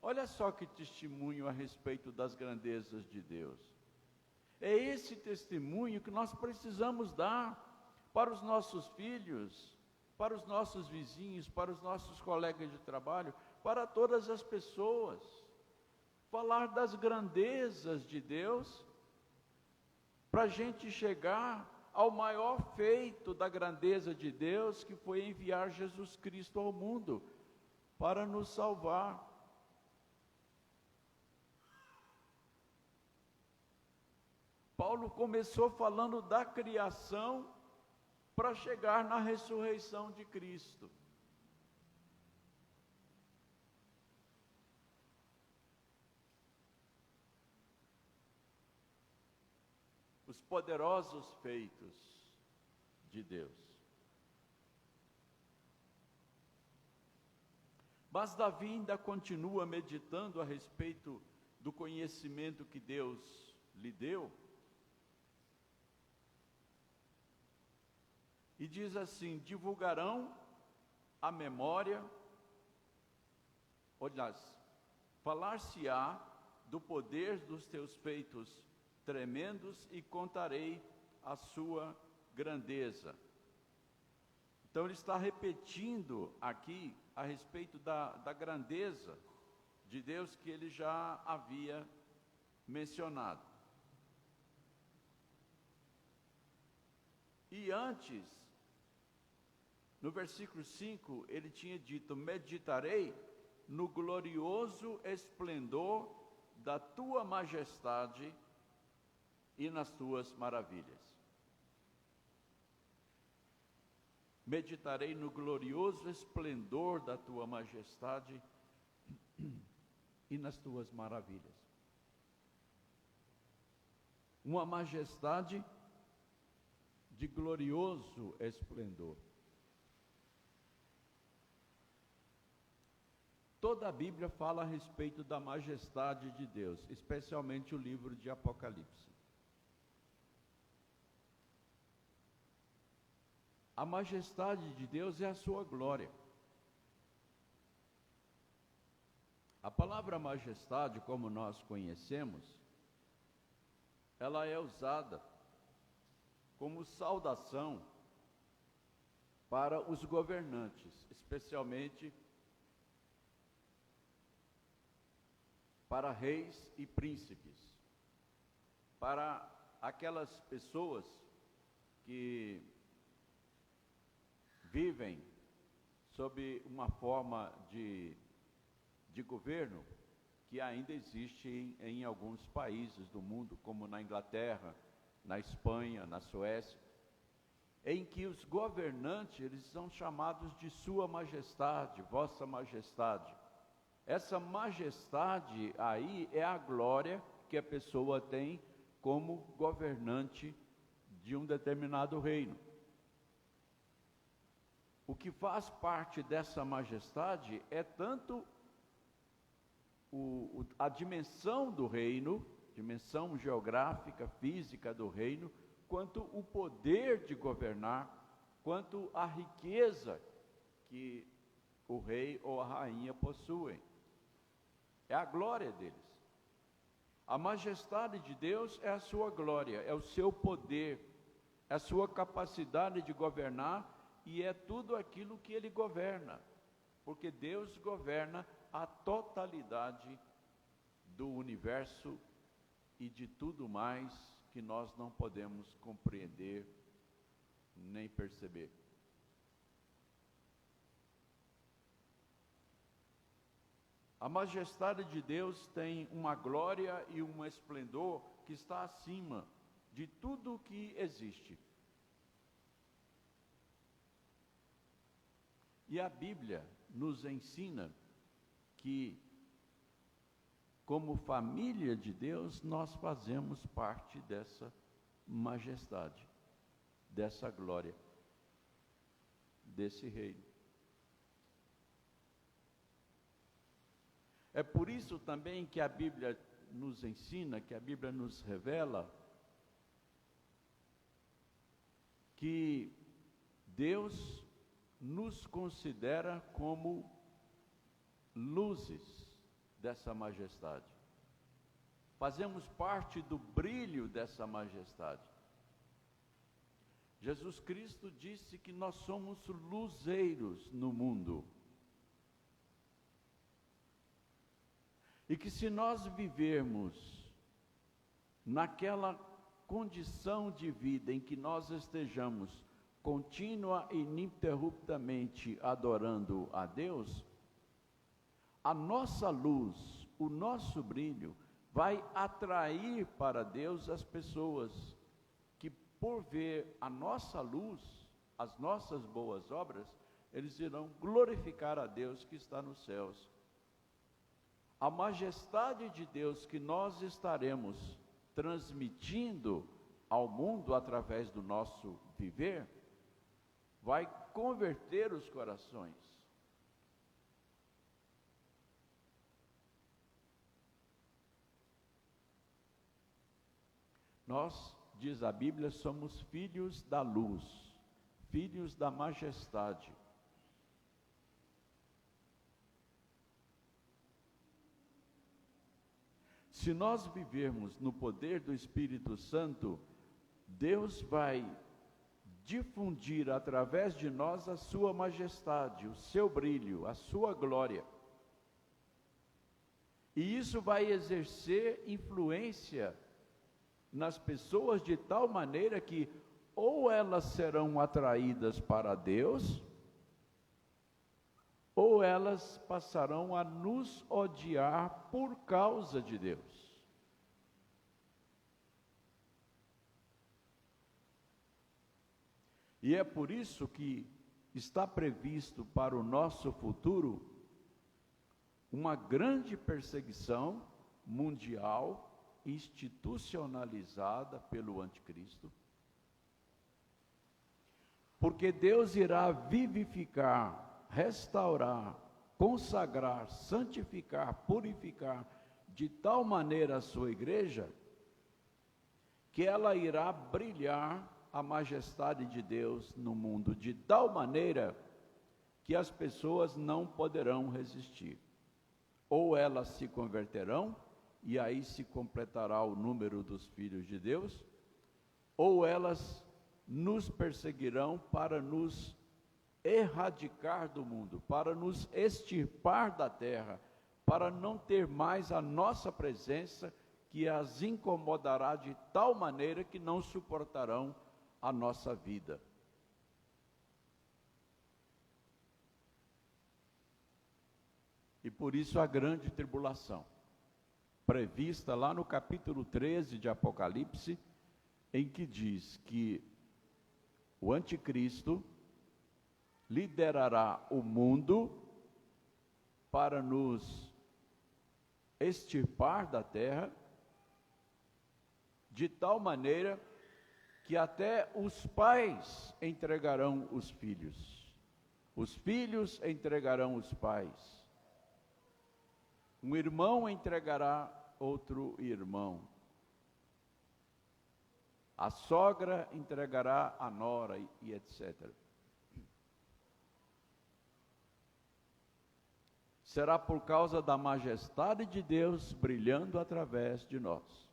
Speaker 2: Olha só que testemunho a respeito das grandezas de Deus. É esse testemunho que nós precisamos dar para os nossos filhos, para os nossos vizinhos, para os nossos colegas de trabalho, para todas as pessoas. Falar das grandezas de Deus, para a gente chegar ao maior feito da grandeza de Deus, que foi enviar Jesus Cristo ao mundo, para nos salvar. Paulo começou falando da criação para chegar na ressurreição de Cristo. Os poderosos feitos de Deus. Mas Davi ainda continua meditando a respeito do conhecimento que Deus lhe deu. E diz assim: divulgarão a memória, aliás, falar-se-á do poder dos teus feitos tremendos e contarei a sua grandeza. Então ele está repetindo aqui a respeito da grandeza de Deus que ele já havia mencionado. E antes, no versículo 5, ele tinha dito: meditarei no glorioso esplendor da tua majestade e nas tuas maravilhas. Meditarei no glorioso esplendor da tua majestade e nas tuas maravilhas. Uma majestade de glorioso esplendor. Toda a Bíblia fala a respeito da majestade de Deus, especialmente o livro de Apocalipse. A majestade de Deus é a sua glória. A palavra majestade, como nós conhecemos, ela é usada como saudação para os governantes, especialmente para reis e príncipes, para aquelas pessoas que vivem sob uma forma de governo que ainda existe em alguns países do mundo, como na Inglaterra, na Espanha, na Suécia, em que os governantes, eles são chamados de Sua Majestade, Vossa Majestade. Essa majestade aí é a glória que a pessoa tem como governante de um determinado reino. O que faz parte dessa majestade é tanto a dimensão do reino, dimensão geográfica, física do reino, quanto o poder de governar, quanto a riqueza que o rei ou a rainha possuem. É a glória deles. A majestade de Deus é a sua glória, é o seu poder, é a sua capacidade de governar e é tudo aquilo que Ele governa, porque Deus governa a totalidade do universo e de tudo mais que nós não podemos compreender nem perceber. A majestade de Deus tem uma glória e um esplendor que está acima de tudo o que existe. E a Bíblia nos ensina que, como família de Deus, nós fazemos parte dessa majestade, dessa glória, desse reino. É por isso também que a Bíblia nos ensina, que a Bíblia nos revela, que Deus nos considera como luzes dessa majestade. Fazemos parte do brilho dessa majestade. Jesus Cristo disse que nós somos luzeiros no mundo. E que se nós vivermos naquela condição de vida em que nós estejamos contínua e ininterruptamente adorando a Deus, a nossa luz, o nosso brilho, vai atrair para Deus as pessoas que, por ver a nossa luz, as nossas boas obras, eles irão glorificar a Deus que está nos céus. A majestade de Deus que nós estaremos transmitindo ao mundo através do nosso viver, vai converter os corações. Nós, diz a Bíblia, somos filhos da luz, filhos da majestade. Se nós vivermos no poder do Espírito Santo, Deus vai difundir através de nós a sua majestade, o seu brilho, a sua glória. E isso vai exercer influência nas pessoas de tal maneira que ou elas serão atraídas para Deus, ou elas passarão a nos odiar por causa de Deus. E é por isso que está previsto para o nosso futuro uma grande perseguição mundial, institucionalizada pelo anticristo, porque Deus irá vivificar, restaurar, consagrar, santificar, purificar de tal maneira a sua igreja, que ela irá brilhar a majestade de Deus no mundo, de tal maneira que as pessoas não poderão resistir. Ou elas se converterão, e aí se completará o número dos filhos de Deus, ou elas nos perseguirão para nos erradicar do mundo, para nos extirpar da terra, para não ter mais a nossa presença, que as incomodará de tal maneira que não suportarão a nossa vida. E por isso a grande tribulação, prevista lá no capítulo 13 de Apocalipse, em que diz que o anticristo liderará o mundo para nos extirpar da terra, de tal maneira que até os pais entregarão os filhos entregarão os pais, um irmão entregará outro irmão, a sogra entregará a nora e etc. Será por causa da majestade de Deus brilhando através de nós.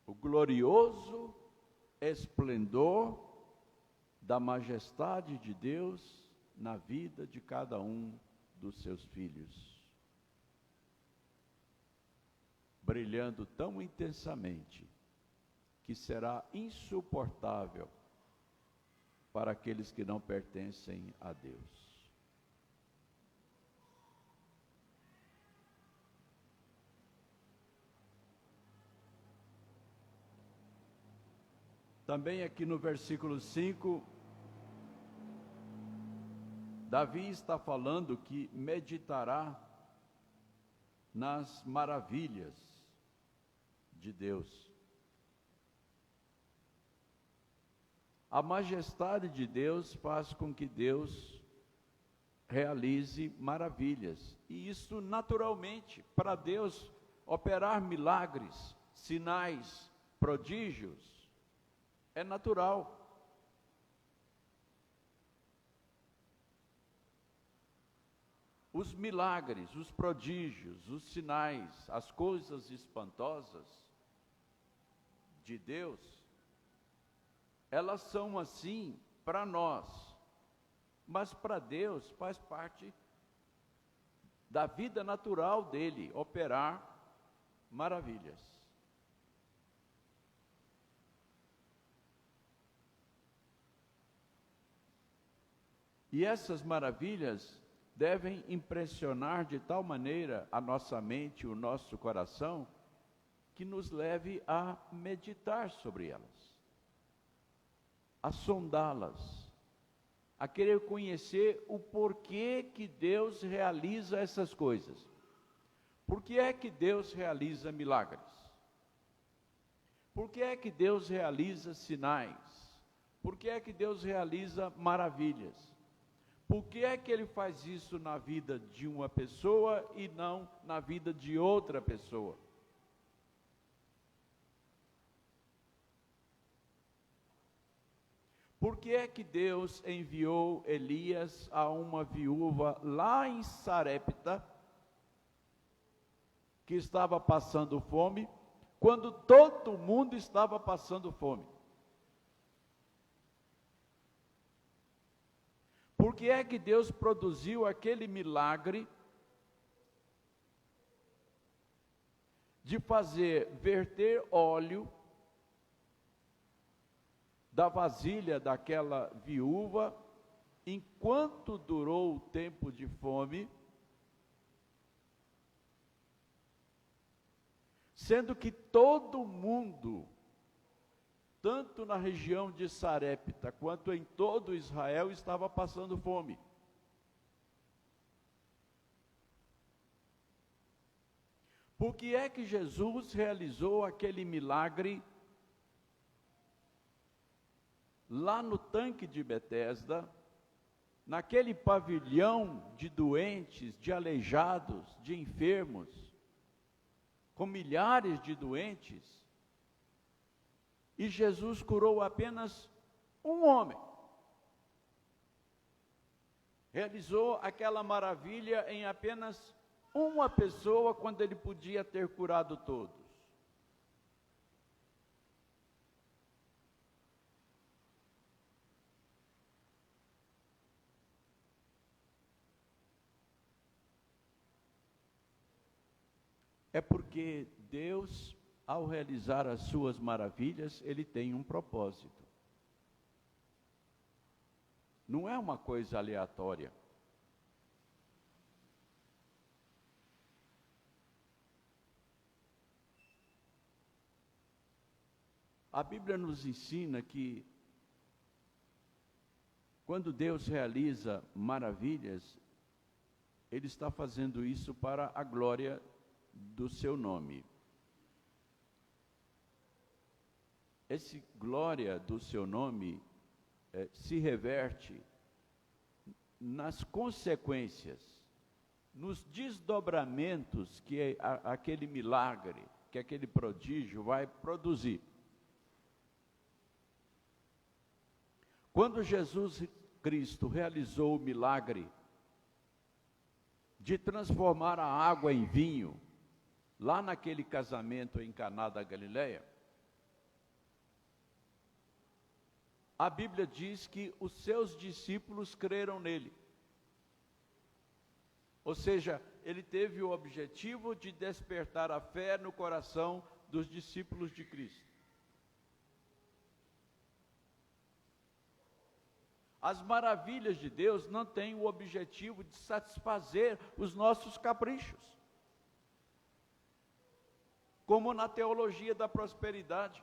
Speaker 2: O glorioso esplendor da majestade de Deus na vida de cada um dos seus filhos, brilhando tão intensamente que será insuportável para aqueles que não pertencem a Deus. Também aqui no versículo 5, Davi está falando que meditará nas maravilhas de Deus. A majestade de Deus faz com que Deus realize maravilhas. E isso naturalmente, para Deus operar milagres, sinais, prodígios, é natural. Os milagres, os prodígios, os sinais, as coisas espantosas de Deus, elas são assim para nós, mas para Deus faz parte da vida natural dele, operar maravilhas. E essas maravilhas devem impressionar de tal maneira a nossa mente, o nosso coração, que nos leve a meditar sobre elas, a sondá-las, a querer conhecer o porquê que Deus realiza essas coisas. Por que é que Deus realiza milagres? Por que é que Deus realiza sinais? Por que é que Deus realiza maravilhas? Por que é que Ele faz isso na vida de uma pessoa e não na vida de outra pessoa? Por que é que Deus enviou Elias a uma viúva lá em Sarepta, que estava passando fome, quando todo mundo estava passando fome? Por que é que Deus produziu aquele milagre de fazer verter óleo da vasilha daquela viúva, enquanto durou o tempo de fome, sendo que todo mundo, tanto na região de Sarepta, quanto em todo Israel, estava passando fome? Por que é que Jesus realizou aquele milagre lá no tanque de Betesda, naquele pavilhão de doentes, de aleijados, de enfermos, com milhares de doentes, e Jesus curou apenas um homem? Realizou aquela maravilha em apenas uma pessoa, quando Ele podia ter curado todos. É porque Deus, ao realizar as suas maravilhas, Ele tem um propósito. Não é uma coisa aleatória. A Bíblia nos ensina que, quando Deus realiza maravilhas, Ele está fazendo isso para a glória do seu nome. Esse glória do seu nome se reverte nas consequências, nos desdobramentos que aquele milagre, que aquele prodígio vai produzir. Quando Jesus Cristo realizou o milagre de transformar a água em vinho, lá naquele casamento em Caná da Galileia, a Bíblia diz que os seus discípulos creram nele. Ou seja, ele teve o objetivo de despertar a fé no coração dos discípulos de Cristo. As maravilhas de Deus não têm o objetivo de satisfazer os nossos caprichos, como na teologia da prosperidade.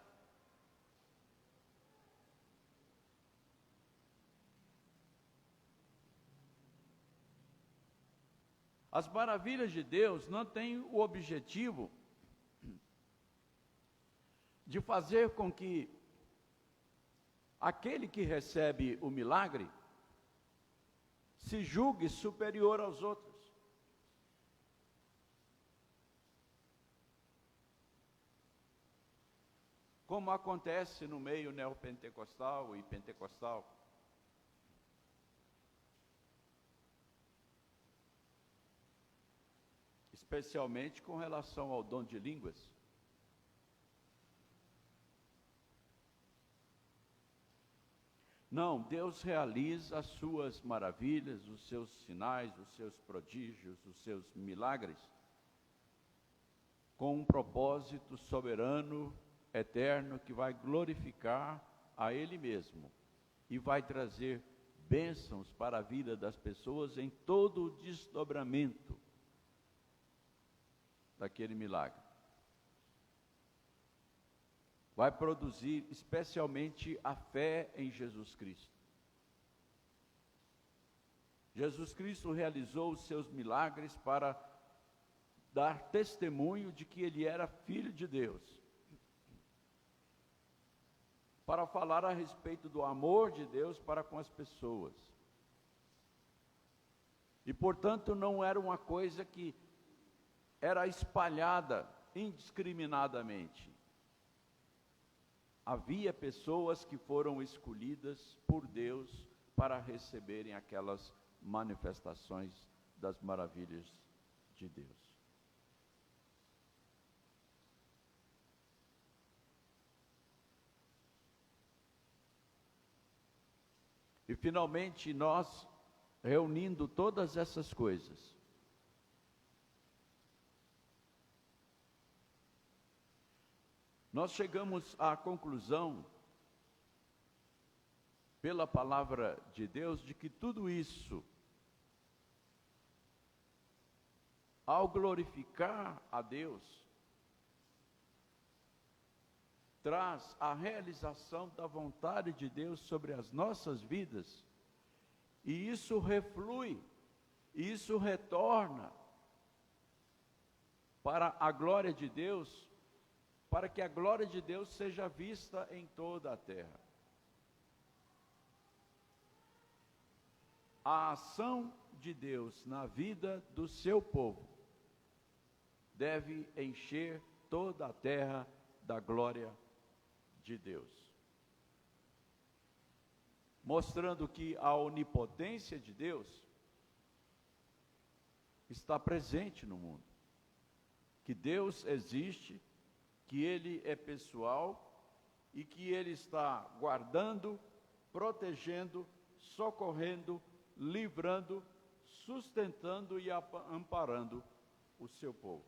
Speaker 2: As maravilhas de Deus não têm o objetivo de fazer com que aquele que recebe o milagre se julgue superior aos outros. Como acontece no meio neopentecostal e pentecostal. Especialmente com relação ao dom de línguas. Não, Deus realiza as suas maravilhas, os seus sinais, os seus prodígios, os seus milagres, com um propósito soberano, eterno, que vai glorificar a Ele mesmo e vai trazer bênçãos para a vida das pessoas em todo o desdobramento daquele milagre. Vai produzir especialmente a fé em Jesus Cristo. Jesus Cristo realizou os seus milagres para dar testemunho de que ele era Filho de Deus, para falar a respeito do amor de Deus para com as pessoas. E, portanto, não era uma coisa que era espalhada indiscriminadamente. Havia pessoas que foram escolhidas por Deus para receberem aquelas manifestações das maravilhas de Deus. E finalmente nós, reunindo todas essas coisas, nós chegamos à conclusão, pela palavra de Deus, de que tudo isso, ao glorificar a Deus, traz a realização da vontade de Deus sobre as nossas vidas, e isso reflui, e isso retorna para a glória de Deus, para que a glória de Deus seja vista em toda a terra. A ação de Deus na vida do seu povo deve encher toda a terra da glória de Deus, mostrando que a onipotência de Deus está presente no mundo, que Deus existe, que Ele é pessoal e que Ele está guardando, protegendo, socorrendo, livrando, sustentando e amparando o seu povo.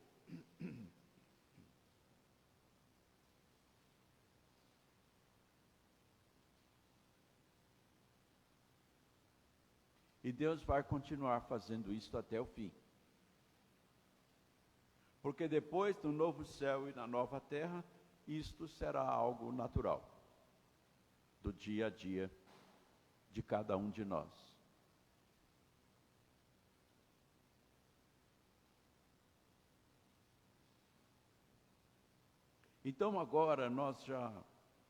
Speaker 2: E Deus vai continuar fazendo isso até o fim. Porque depois do novo céu e da nova terra, isto será algo natural, do dia a dia de cada um de nós. Então agora nós já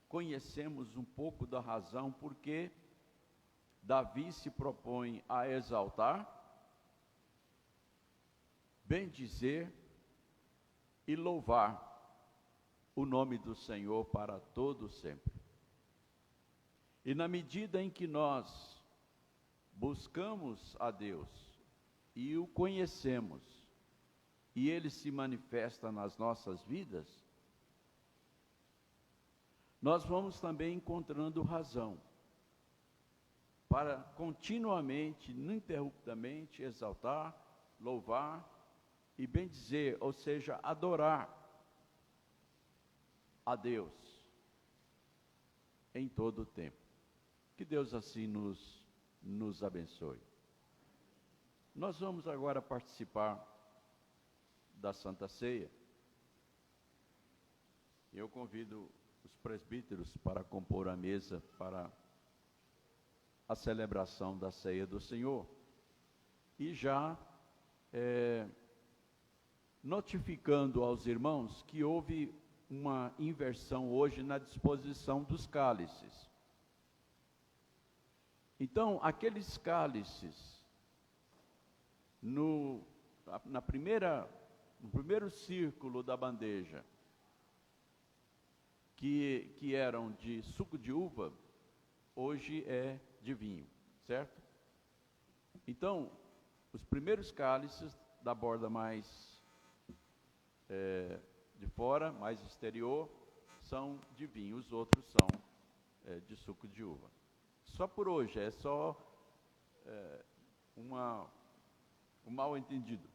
Speaker 2: conhecemos um pouco da razão por que Davi se propõe a exaltar, bendizer e louvar o nome do Senhor para todo sempre. E na medida em que nós buscamos a Deus e o conhecemos, e Ele se manifesta nas nossas vidas, nós vamos também encontrando razão para continuamente, ininterruptamente exaltar, louvar e bendizer, ou seja, adorar a Deus em todo o tempo. Que Deus assim nos abençoe. Nós vamos agora participar da Santa Ceia. Eu convido os presbíteros para compor a mesa para a celebração da Ceia do Senhor. E já notificando aos irmãos que houve uma inversão hoje na disposição dos cálices. Então, aqueles cálices, no primeiro círculo da bandeja, que eram de suco de uva, hoje é de vinho, certo? Então, os primeiros cálices da borda mais de fora, mais exterior, são de vinho, os outros são de suco de uva. Só por hoje, é só um mal-entendido.